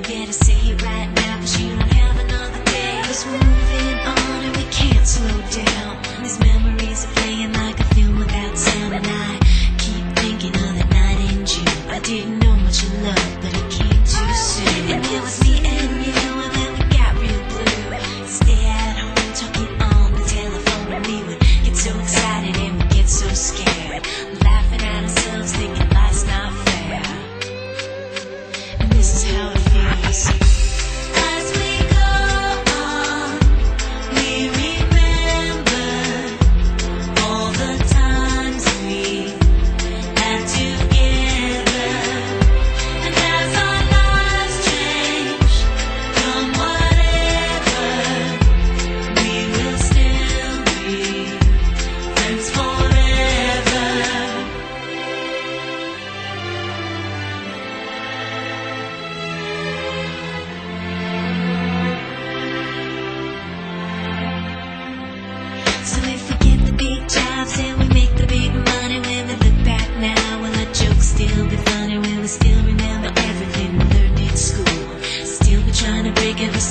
You better say it right now, 'cause you don't have another day. 'Cause we're moving on and we can't slow down. These memories are playing like a film without sound. And I keep thinking of the night in June. I didn't know much of love, but it came too soon. And it was me and you, and then we got real blue. Stay at home talking on the telephone, and we would get so excited and we'd get so scared, laughing at ourselves, thinking life's not fair. And this is how it feels. As we go on, we remember all the times we had together. And as our lives change from whatever, we will still be friends forever. So if we get the big jobs and we make the big money, when we look back now, will our jokes still be funny? Will we still remember everything we learned in school? Still be trying to break every